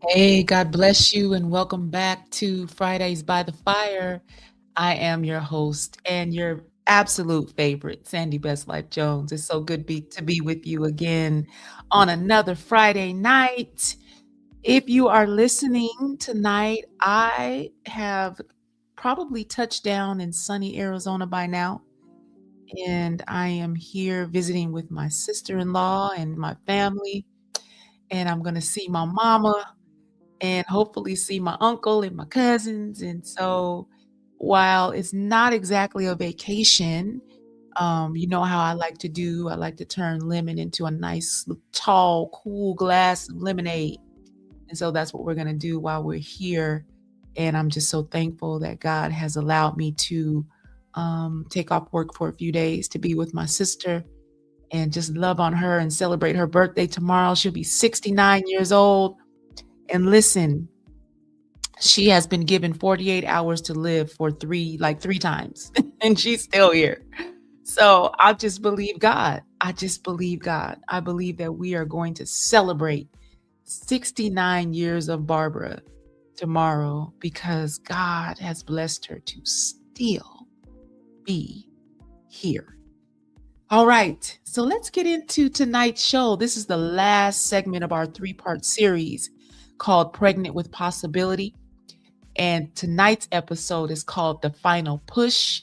Hey, God bless you, and welcome back to Fridays by the Fire. I am your host and your absolute favorite, Sandy Best Life Jones. It's so good to be with you again on another Friday night. If you are listening tonight, I have probably touched down in sunny Arizona by now, and I am here visiting with my sister-in-law and my family, and I'm going to see my mama and hopefully see my uncle and my cousins. And so while it's not exactly a vacation, you know how I like to do, I like to turn lemon into a nice, tall, cool glass of lemonade. And so that's what we're going to do while we're here. And I'm just so thankful that God has allowed me to take off work for a few days to be with my sister and just love on her and celebrate her birthday tomorrow. She'll be 69 years old. And listen, she has been given 48 hours to live for three times, and she's still here. So I just believe God. I just believe God. I believe that we are going to celebrate 69 years of Barbara tomorrow because God has blessed her to still be here. All right, so let's get into tonight's show. This is the last segment of our three-part series called Pregnant with Possibility. And tonight's episode is called The Final Push.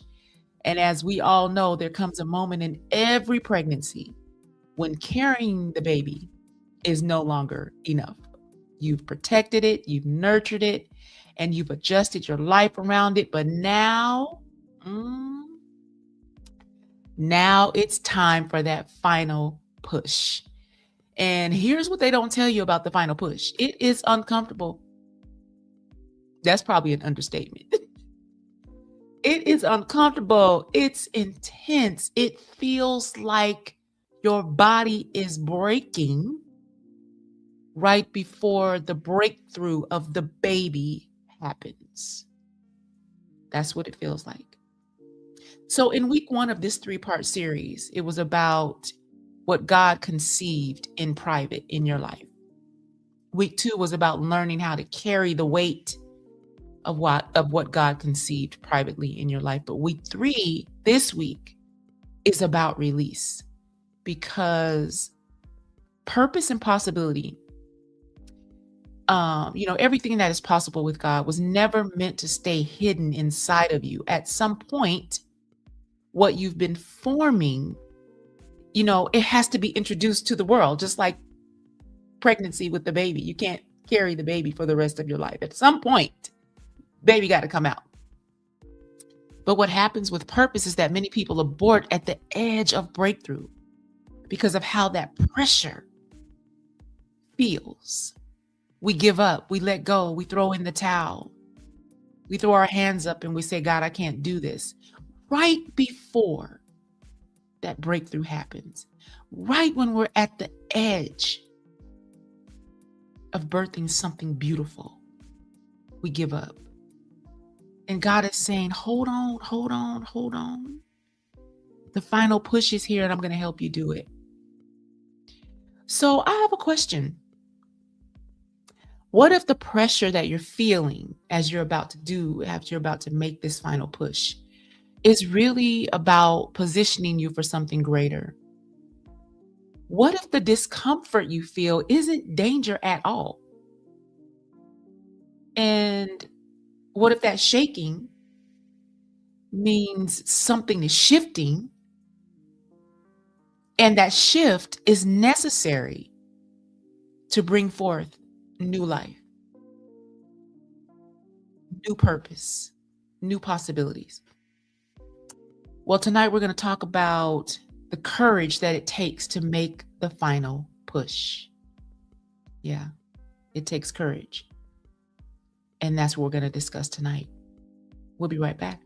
And as we all know, there comes a moment in every pregnancy when carrying the baby is no longer enough. You've protected it, you've nurtured it, and you've adjusted your life around it. But now it's time for that final push. And here's what they don't tell you about the final push. It is uncomfortable. That's probably an understatement. It is uncomfortable. It's intense. It feels like your body is breaking right before the breakthrough of the baby happens. That's what it feels like. So in week 1 of this 3-part series, it was about what God conceived in private in your life. Week 2 was about learning how to carry the weight of what God conceived privately in your life. But week 3, this week, is about release, because purpose and possibility, everything that is possible with God was never meant to stay hidden inside of you. At some point, what you've been forming, it has to be introduced to the world, just like pregnancy with the baby. You can't carry the baby for the rest of your life. At some point, baby got to come out. But what happens with purpose is that many people abort at the edge of breakthrough because of how that pressure feels. We give up, we let go, we throw in the towel. We throw our hands up and we say, God, I can't do this. Right before that breakthrough happens, right when we're at the edge of birthing something beautiful, we give up. And God is saying, hold on. The final push is here and I'm going to help you do it. So I have a question. What if the pressure that you're feeling as you're about to make this final push is really about positioning you for something greater? What if the discomfort you feel isn't danger at all? And what if that shaking means something is shifting, and that shift is necessary to bring forth new life, new purpose, new possibilities? Well, tonight we're going to talk about the courage that it takes to make the final push. Yeah, it takes courage. And that's what we're going to discuss tonight. We'll be right back.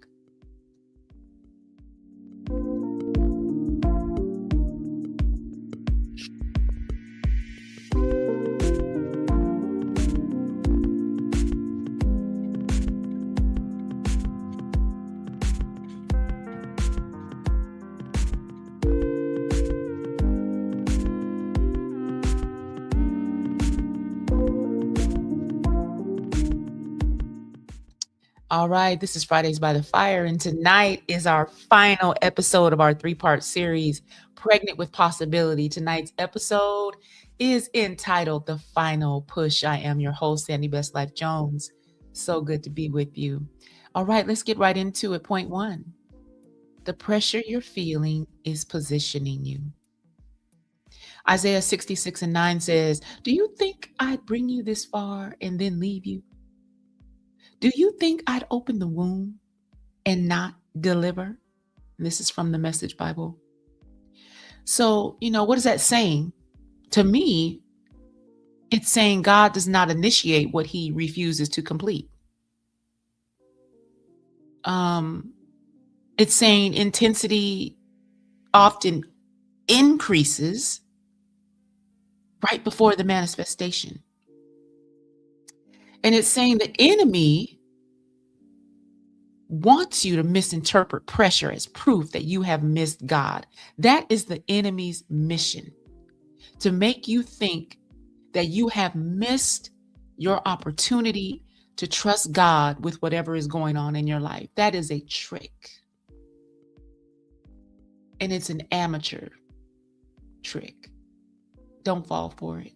All right, this is Fridays by the Fire, and tonight is our final episode of our three-part series, Pregnant with Possibility. Tonight's episode is entitled The Final Push. I am your host, Sandy Best Life Jones. So good to be with you. All right, let's get right into it. Point one, the pressure you're feeling is positioning you. Isaiah 66:9 says, "Do you think I'd bring you this far and then leave you? Do you think I'd open the womb and not deliver?" This is from the Message Bible. So, what is that saying? To me, it's saying God does not initiate what he refuses to complete. It's saying intensity often increases right before the manifestation. And it's saying the enemy wants you to misinterpret pressure as proof that you have missed God. That is the enemy's mission, to make you think that you have missed your opportunity to trust God with whatever is going on in your life. That is a trick. And it's an amateur trick. Don't fall for it.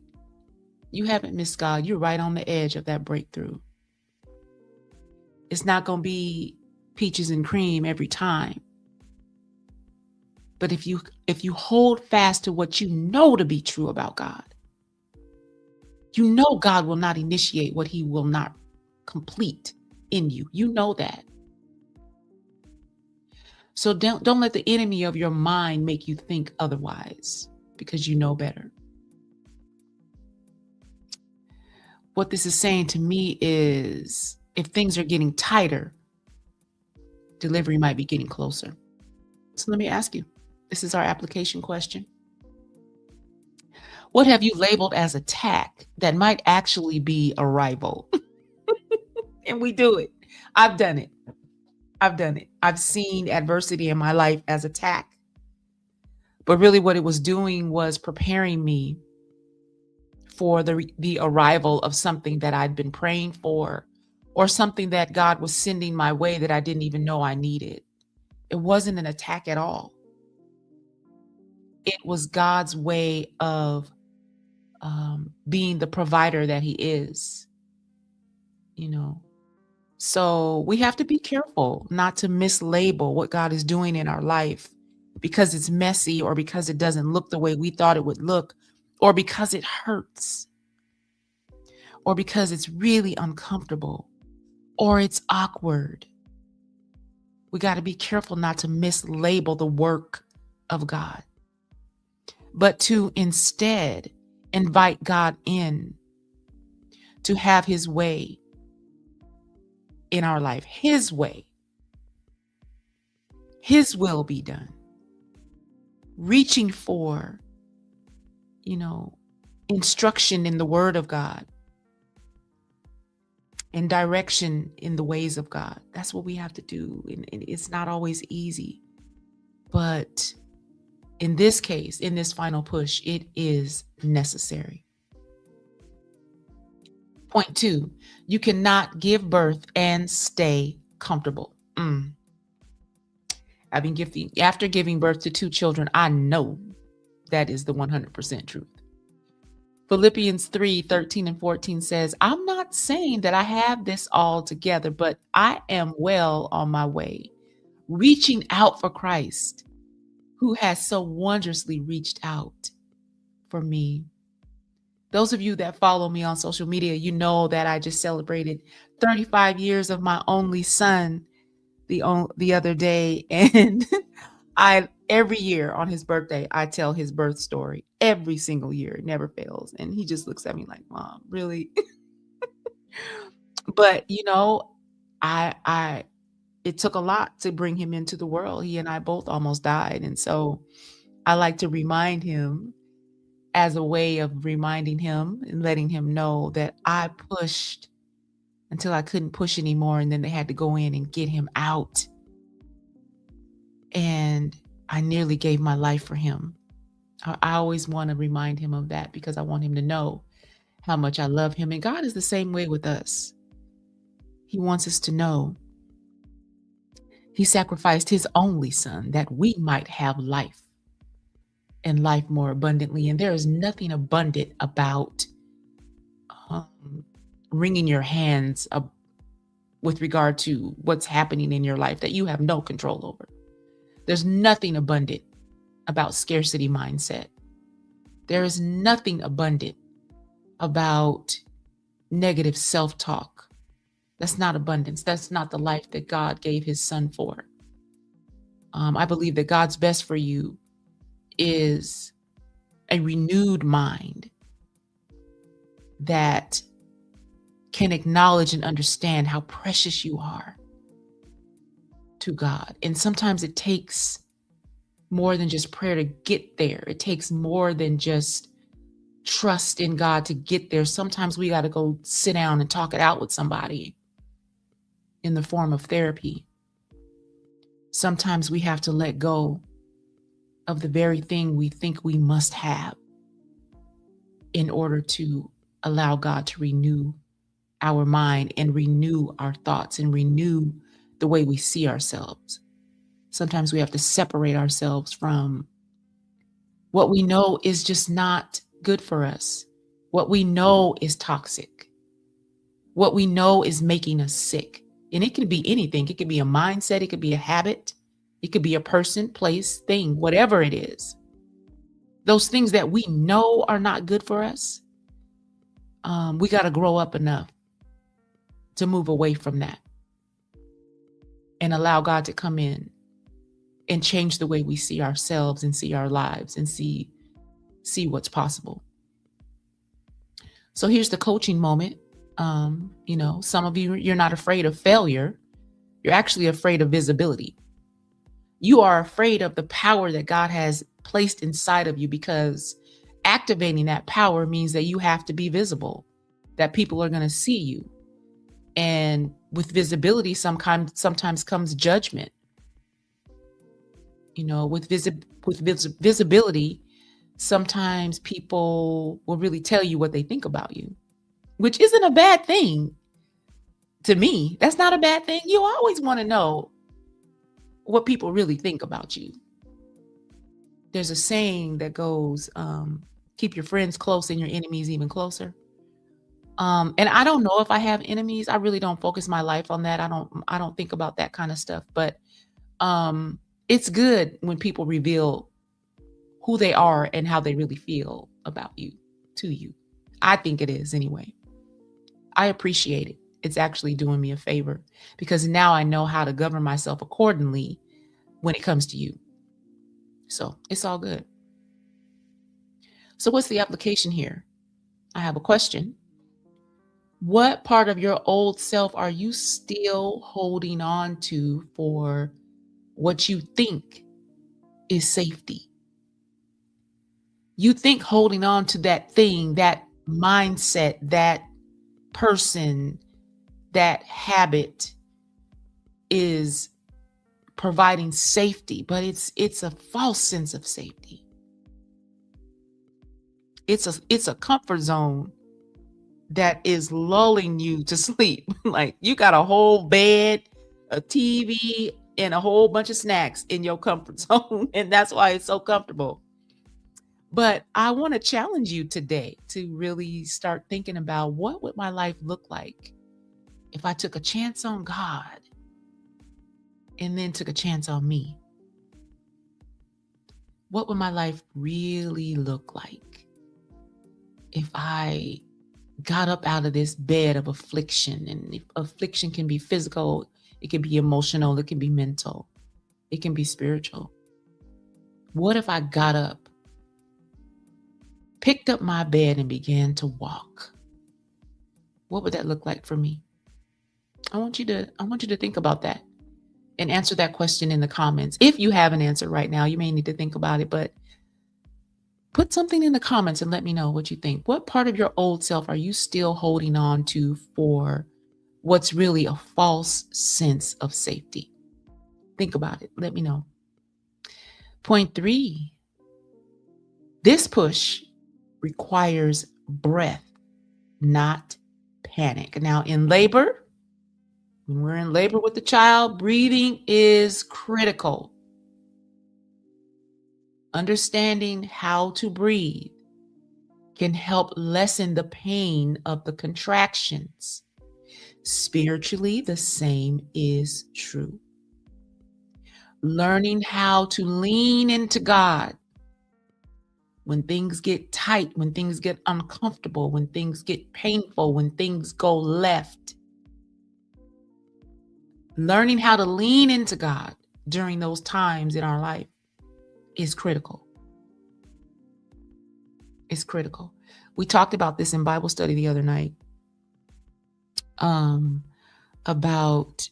You haven't missed God. You're right on the edge of that breakthrough. It's not going to be peaches and cream every time. But if you hold fast to what you know to be true about God, you know God will not initiate what he will not complete in you. You know that. So don't let the enemy of your mind make you think otherwise, because you know better. What this is saying to me is, if things are getting tighter, delivery might be getting closer. So let me ask you, this is our application question. What have you labeled as attack that might actually be arrival? And we do it. I've done it. I've seen adversity in my life as attack. But really what it was doing was preparing me for the arrival of something that I'd been praying for, or something that God was sending my way that I didn't even know I needed. It wasn't an attack at all. It was God's way of being the provider that he is, So we have to be careful not to mislabel what God is doing in our life because it's messy, or because it doesn't look the way we thought it would look, or because it hurts, or because it's really uncomfortable, or it's awkward. We got to be careful not to mislabel the work of God, but to instead invite God in to have his way in our life, his way, his will be done. Reaching for, instruction in the word of God and direction in the ways of God. That's what we have to do. And it's not always easy, but in this case, in this final push, it is necessary. Point two, you cannot give birth and stay comfortable. I've been after giving birth to 2 children, I know that is the 100% truth. Philippians 3:13 and 14 says, "I'm not saying that I have this all together, but I am well on my way, reaching out for Christ, who has so wondrously reached out for me." Those of you that follow me on social media, you know that I just celebrated 35 years of my only son the other day, and every year on his birthday, I tell his birth story every single year. It never fails. And he just looks at me like, "Mom, really?" But it took a lot to bring him into the world. He and I both almost died. And so I like to remind him, as a way of reminding him and letting him know that I pushed until I couldn't push anymore. And then they had to go in and get him out. And I nearly gave my life for him. I always want to remind him of that, because I want him to know how much I love him. And God is the same way with us. He wants us to know He sacrificed his only son that we might have life and life more abundantly. And there is nothing abundant about um, wringing your hands up with regard to what's happening in your life that you have no control over. There's nothing abundant about scarcity mindset. There is nothing abundant about negative self-talk. That's not abundance. That's not the life that God gave his son for. I believe that God's best for you is a renewed mind that can acknowledge and understand how precious you are to God. And sometimes it takes more than just prayer to get there. It takes more than just trust in God to get there. Sometimes we got to go sit down and talk it out with somebody in the form of therapy. Sometimes we have to let go of the very thing we think we must have in order to allow God to renew our mind and renew our thoughts and renew the way we see ourselves. Sometimes we have to separate ourselves from what we know is just not good for us, what we know is toxic, what we know is making us sick. And it can be anything. It could be a mindset, it could be a habit, it could be a person, place, thing, whatever it is. Those things that we know are not good for us, we got to grow up enough to move away from that and allow God to come in and change the way we see ourselves and see our lives and see what's possible. So here's the coaching moment. Some of you, you're not afraid of failure. You're actually afraid of visibility. You are afraid of the power that God has placed inside of you, because activating that power means that you have to be visible, that people are going to see you. And with visibility, sometimes comes judgment. With visibility, sometimes people will really tell you what they think about you, which isn't a bad thing to me. That's not a bad thing. You always want to know what people really think about you. There's a saying that goes, keep your friends close and your enemies even closer. And I don't know if I have enemies. I really don't focus my life on that. I don't think about that kind of stuff, but it's good when people reveal who they are and how they really feel about you to you. I think it is anyway. I appreciate it. It's actually doing me a favor, because now I know how to govern myself accordingly when it comes to you. So it's all good. So what's the application here? I have a question. What part of your old self are you still holding on to for what you think is safety? You think holding on to that thing, that mindset, that person, that habit is providing safety, but it's a false sense of safety. It's a comfort zone that is lulling you to sleep. Like you got a whole bed, a TV, and a whole bunch of snacks in your comfort zone, and that's why it's so comfortable. But I want to challenge you today to really start thinking about, what would my life look like if I took a chance on God and then took a chance on me? What would my life really look like if I got up out of this bed of affliction? And if affliction can be physical, it can be emotional, it can be mental, it can be spiritual. What if I got up, picked up my bed, and began to walk? What would that look like for me? I want you to think about that and answer that question in the comments. If you have an answer right now, you may need to think about it, but put something in the comments and let me know what you think. What part of your old self are you still holding on to for what's really a false sense of safety? Think about it. Let me know. Point 3, this push requires breath, not panic. Now, in labor, When we're in labor with the child, breathing is critical. Understanding how to breathe can help lessen the pain of the contractions. Spiritually, the same is true. Learning how to lean into God when things get tight, when things get uncomfortable, when things get painful, when things go left. Learning how to lean into God during those times in our life is critical. It's critical. We talked about this in Bible study the other night, about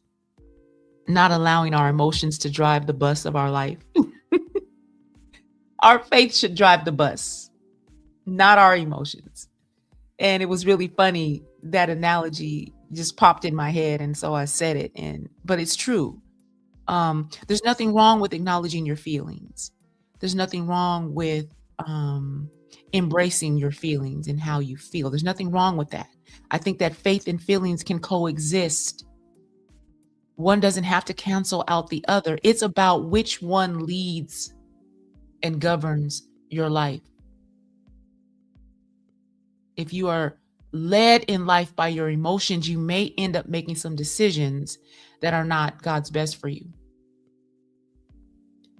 not allowing our emotions to drive the bus of our life. Our faith should drive the bus, not our emotions. And it was really funny. That analogy just popped in my head, and so I said it. But it's true. There's nothing wrong with acknowledging your feelings. There's nothing wrong with embracing your feelings and how you feel. There's nothing wrong with that. I think that faith and feelings can coexist. One doesn't have to cancel out the other. It's about which one leads and governs your life. If you are led in life by your emotions, you may end up making some decisions that are not God's best for you.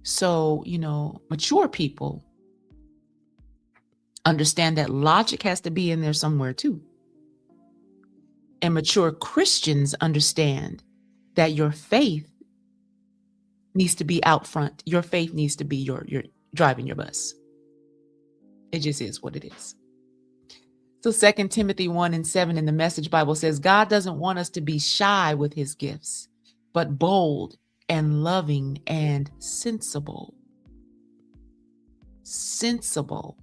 So, mature people understand that logic has to be in there somewhere too. And mature Christians understand that your faith needs to be out front. Your faith needs to be your driving your bus. It just is what it is. So 2 Timothy 1:7 in the Message Bible says, God doesn't want us to be shy with his gifts, but bold and loving and sensible. Sensible.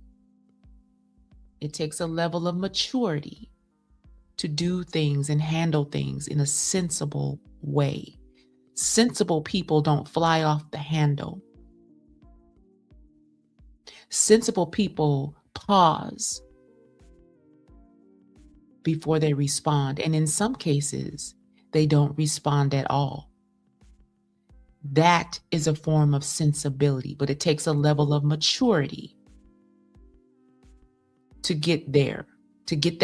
It takes a level of maturity to do things and handle things in a sensible way. Sensible people don't fly off the handle. Sensible people pause before they respond. And in some cases, they don't respond at all. That is a form of sensibility, but it takes a level of maturity to get there, to get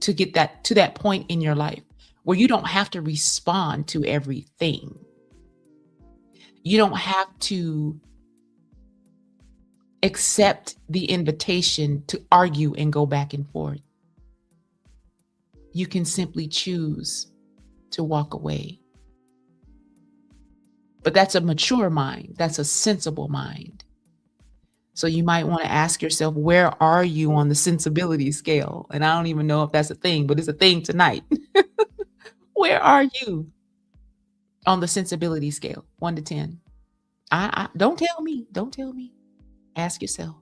to that point in your life where you don't have to respond to everything. You don't have to accept the invitation to argue and go back and forth. You can simply choose to walk away. But that's a mature mind. That's a sensible mind. So you might want to ask yourself, where are you on the sensibility scale? And I don't even know if that's a thing, but it's a thing tonight. Where are you on the sensibility scale, 1 to 10? I don't tell me. Don't tell me. Ask yourself.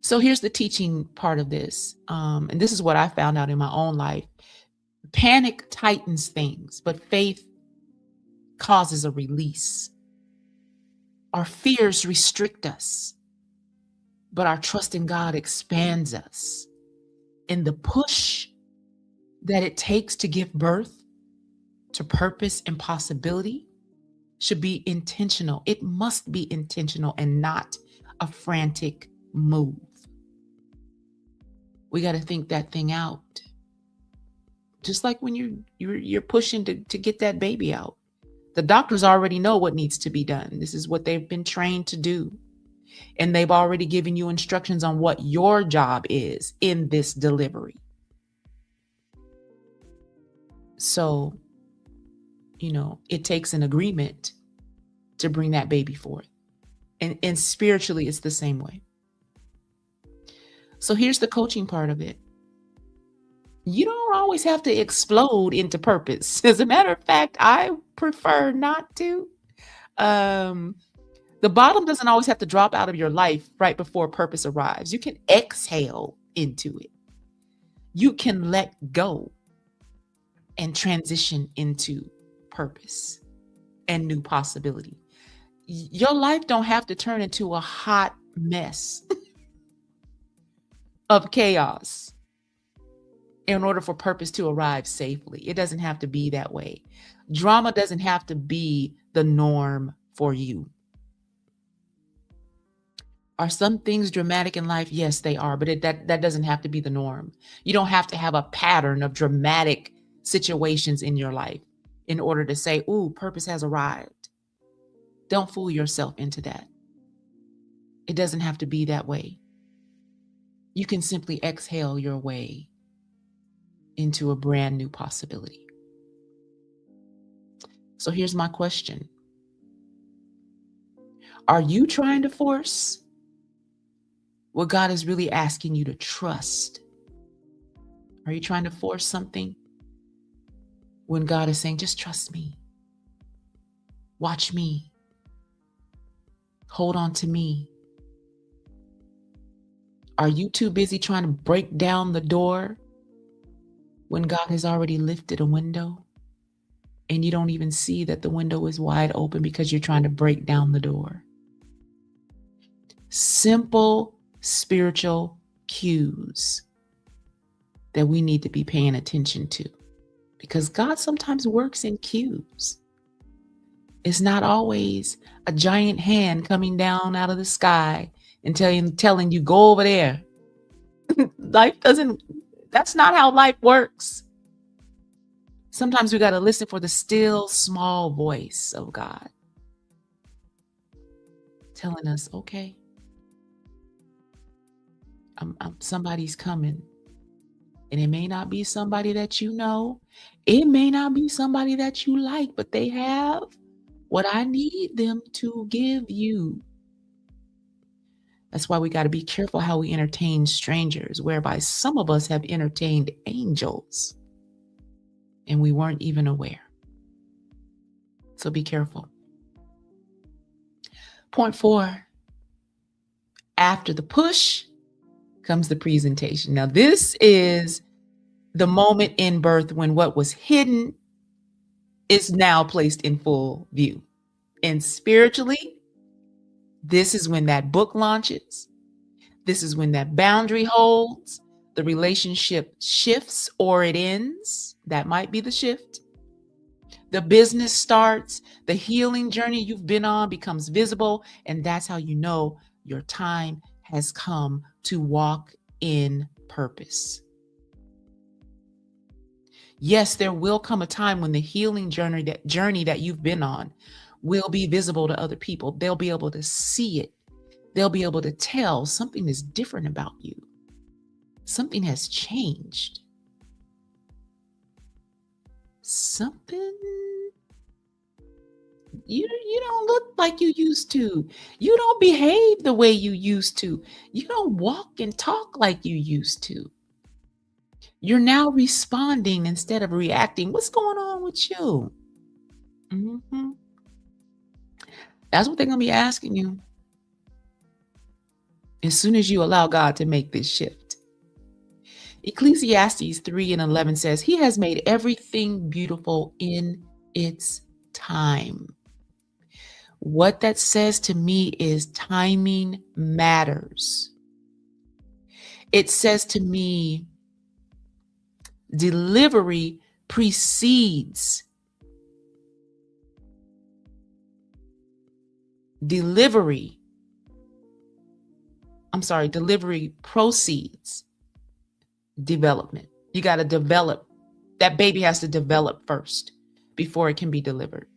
So here's the teaching part of this. And this is what I found out in my own life. Panic tightens things, but faith causes a release. Our fears restrict us, but our trust in God expands us. And the push that it takes to give birth to purpose and possibility should be intentional. It must be intentional and not a frantic move. We got to think that thing out. Just like when you're pushing to get that baby out. The doctors already know what needs to be done. This is what they've been trained to do. And they've already given you instructions on what your job is in this delivery. So, it takes an agreement to bring that baby forth. And spiritually, it's the same way. So here's the coaching part of it. You don't always have to explode into purpose. As a matter of fact, I prefer not to. The bottom doesn't always have to drop out of your life right before purpose arrives. You can exhale into it. You can let go and transition into purpose and new possibility. Your life don't have to turn into a hot mess of chaos in order for purpose to arrive safely. It doesn't have to be that way. Drama doesn't have to be the norm for you. Are some things dramatic in life? Yes, they are, but that doesn't have to be the norm. You don't have to have a pattern of dramatic situations in your life in order to say, "Ooh, purpose has arrived." Don't fool yourself into that. It doesn't have to be that way. You can simply exhale your way into a brand new possibility. So here's my question. Are you trying to force what God is really asking you to trust? Are you trying to force something when God is saying, just trust me? Watch me. Hold on to me. Are you too busy trying to break down the door when God has already lifted a window and you don't even see that the window is wide open because you're trying to break down the door? Simple spiritual cues that we need to be paying attention to, because God sometimes works in cues. It's not always a giant hand coming down out of the sky and telling you, go over there. That's not how life works. Sometimes we got to listen for the still small voice of God telling us, okay, somebody's coming. And it may not be somebody that you know. It may not be somebody that you like, but they have what I need them to give you. That's why we got to be careful how we entertain strangers, whereby some of us have entertained angels and we weren't even aware. So be careful. Point 4, after the push comes the presentation. Now, this is the moment in birth when what was hidden is now placed in full view. And spiritually, this is when that book launches. This is when that boundary holds. The relationship shifts or it ends. That might be the shift. The business starts. The healing journey you've been on becomes visible. And that's how you know your time has come to walk in purpose. Yes, there will come a time when the healing journey that you've been on will be visible to other people. They'll be able to see it. They'll be able to tell something is different about you. Something has changed. Something, you don't look like you used to. You don't behave the way you used to. You don't walk and talk like you used to. You're now responding instead of reacting. What's going on with you? That's what they're going to be asking you as soon as you allow God to make this shift. Ecclesiastes 3:11 says, He has made everything beautiful in its time. What that says to me is timing matters. It says to me, delivery precedes. Delivery proceeds development. You got to develop. That baby has to develop first before it can be delivered.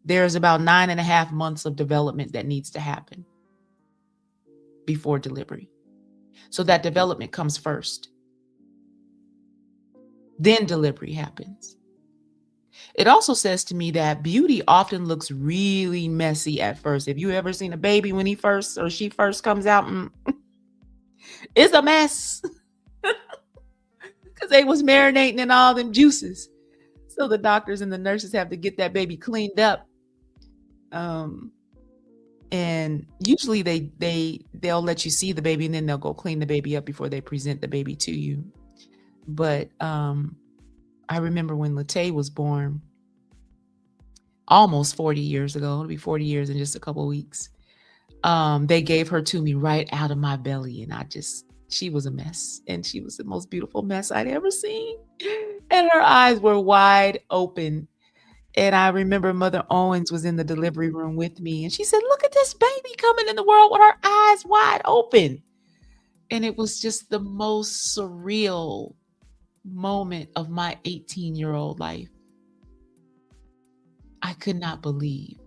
There's about 9.5 months of development that needs to happen before delivery. So that development comes first. Then delivery happens. It also says to me that beauty often looks really messy at first. If you ever seen a baby when he first or she first comes out, it's a mess because they was marinating in all them juices. So the doctors and the nurses have to get that baby cleaned up. And usually they'll let you see the baby and then they'll go clean the baby up before they present the baby to you. But I remember when Latay was born almost 40 years ago. It'll be 40 years in just a couple of weeks. They gave her to me right out of my belly, and I just She was a mess, and she was the most beautiful mess I'd ever seen. And her eyes were wide open. And I remember Mother Owens was in the delivery room with me, and she said, "Look at this baby coming in the world with her eyes wide open." And it was just the most surreal moment of my 18-year-old life. I could not believe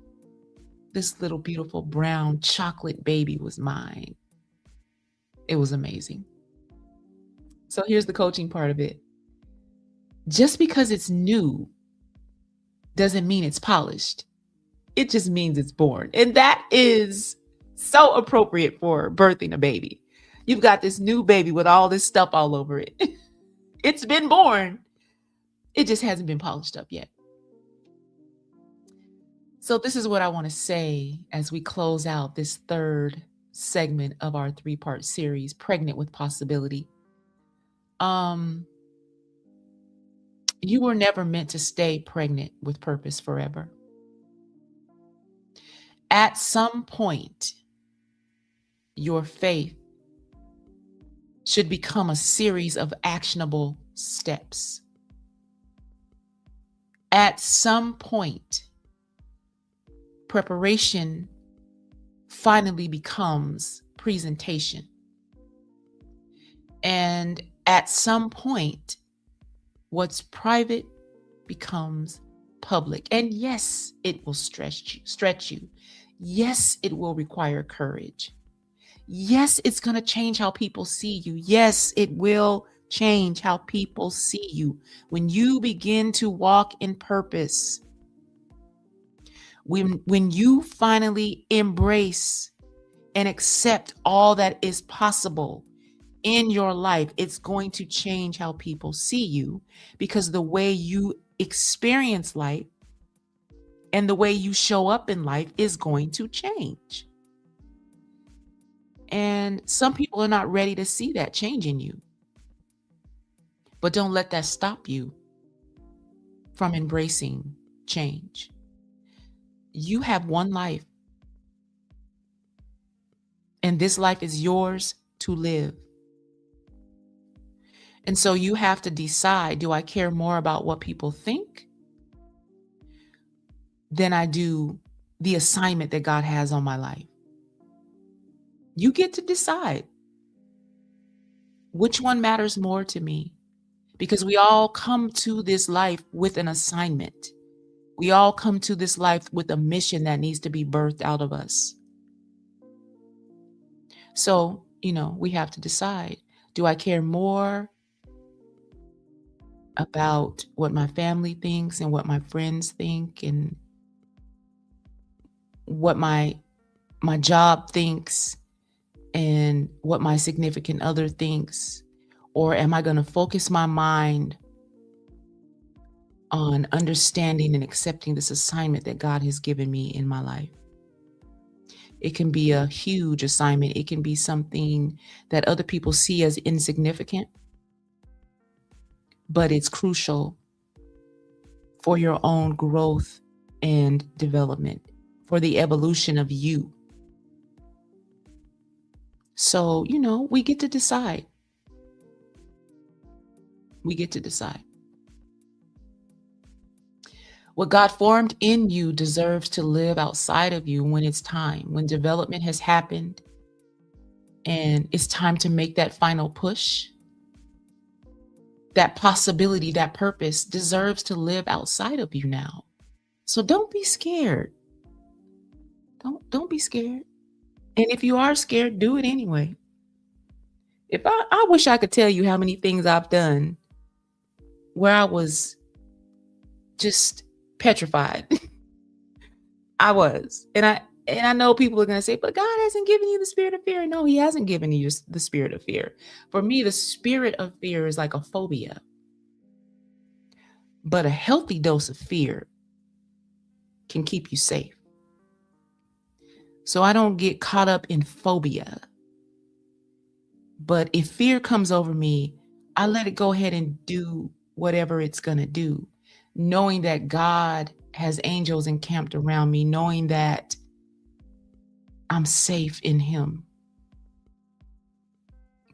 this little beautiful brown chocolate baby was mine. It was amazing. So here's the coaching part of it. Just because it's new doesn't mean it's polished. It just means it's born. And that is so appropriate for birthing a baby. You've got this new baby with all this stuff all over it. It's been born. It just hasn't been polished up yet. So this is what I want to say as we close out this third segment of our 3-part series, Pregnant with Possibility. You were never meant to stay pregnant with purpose forever. At some point, your faith should become a series of actionable steps. At some point, preparation finally becomes presentation. And at some point, what's private becomes public. And yes, it will stretch you. Yes, it will require courage. Yes, it's going to change how people see you. Yes, it will change how people see you. When you begin to walk in purpose, when you finally embrace and accept all that is possible in your life, it's going to change how people see you, because the way you experience life and the way you show up in life is going to change. And some people are not ready to see that change in you. But don't let that stop you from embracing change. You have one life, and this life is yours to live. And so you have to decide, do I care more about what people think than I do the assignment that God has on my life? You get to decide which one matters more to me, because we all come to this life with an assignment. We all come to this life with a mission that needs to be birthed out of us. So, we have to decide, do I care more about what my family thinks and what my friends think and what my job thinks and what my significant other thinks? Or am I going to focus my mind on understanding and accepting this assignment that God has given me in my life? It can be a huge assignment. It can be something that other people see as insignificant, but it's crucial for your own growth and development, for the evolution of you. So, we get to decide. We get to decide. What God formed in you deserves to live outside of you when it's time, when development has happened and it's time to make that final push. That possibility, that purpose deserves to live outside of you now. So don't be scared. Don't be scared. And if you are scared, do it anyway. If I wish I could tell you how many things I've done where I was just petrified. I was. And I know people are going to say, but God hasn't given you the spirit of fear. No, he hasn't given you the spirit of fear. For me, the spirit of fear is like a phobia. But a healthy dose of fear can keep you safe. So I don't get caught up in phobia. But if fear comes over me, I let it go ahead and do whatever it's going to do, knowing that God has angels encamped around me, knowing that I'm safe in him.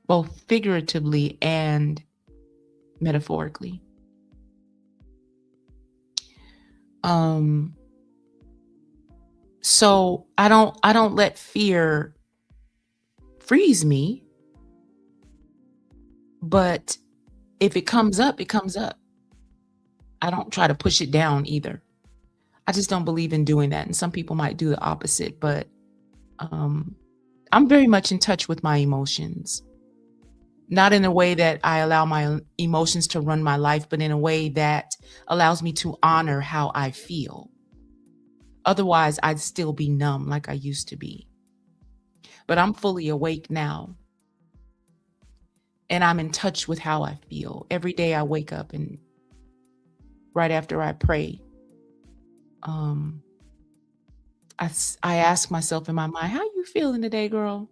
both figuratively and metaphorically. Um, so I don't let fear freeze me, but if it comes up, it comes up. I don't try to push it down either. I just don't believe in doing that. And some people might do the opposite, but um, I'm very much in touch with my emotions. Not in a way that I allow my emotions to run my life, but in a way that allows me to honor how I feel. Otherwise, I'd still be numb like I used to be. But I'm fully awake now, and I'm in touch with how I feel. Every day I wake up and right after I pray, um, I ask myself in my mind, how you feeling today, girl?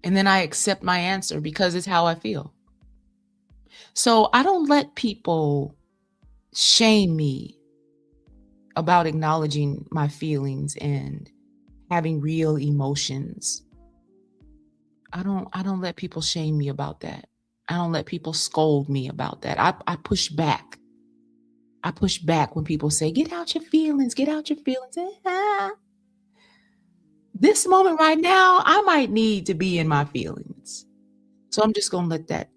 And then I accept my answer because it's how I feel. So I don't let people shame me about acknowledging my feelings and having real emotions. I don't let people shame me about that. I don't let people scold me about that. I push back. I push back when people say, "Get out your feelings, get out your feelings." This moment right now, I might need to be in my feelings. So I'm just gonna let that,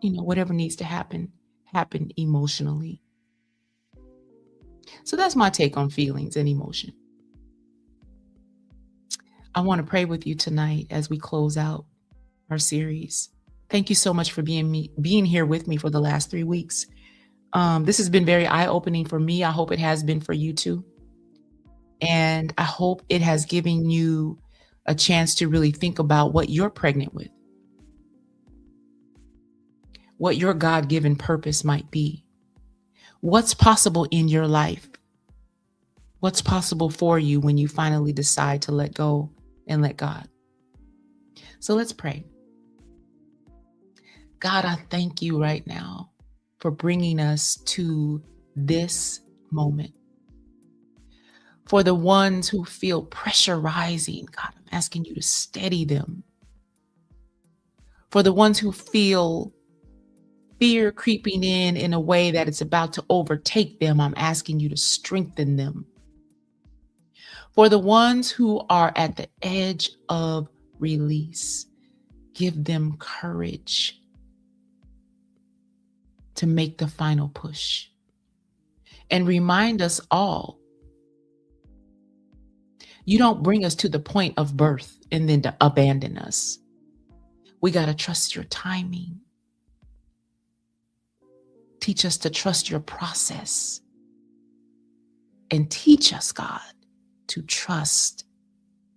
whatever needs to happen, happen emotionally. So that's my take on feelings and emotion. I want to pray with you tonight as we close out our series. Thank you so much for being here with me for the last 3 weeks. This has been very eye-opening for me. I hope it has been for you too. And I hope it has given you a chance to really think about what you're pregnant with, what your God-given purpose might be, what's possible in your life, what's possible for you when you finally decide to let go and let God. So let's pray. God, I thank you right now for bringing us to this moment. For the ones who feel pressure rising, God, I'm asking you to steady them. For the ones who feel fear creeping in a way that it's about to overtake them, I'm asking you to strengthen them. For the ones who are at the edge of release, give them courage to make the final push. And remind us all, you don't bring us to the point of birth and then to abandon us. We got to trust your timing. Teach us to trust your process. And teach us, God, to trust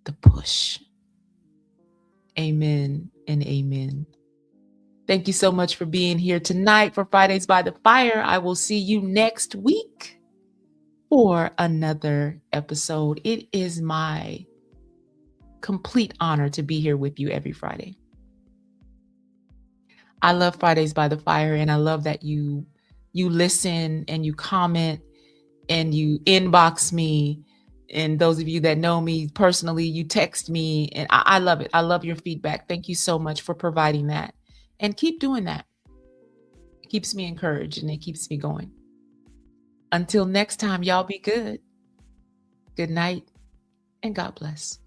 the push. Amen and amen. Thank you so much for being here tonight for Fridays by the Fire. I will see you next week for another episode. It is my complete honor to be here with you every Friday. I love Fridays by the Fire, and I love that you listen and you comment and you inbox me. And those of you that know me personally, you text me, and I love it. I love your feedback. Thank you so much for providing that. And keep doing that. It keeps me encouraged and it keeps me going. Until next time, y'all be good. Good night and God bless.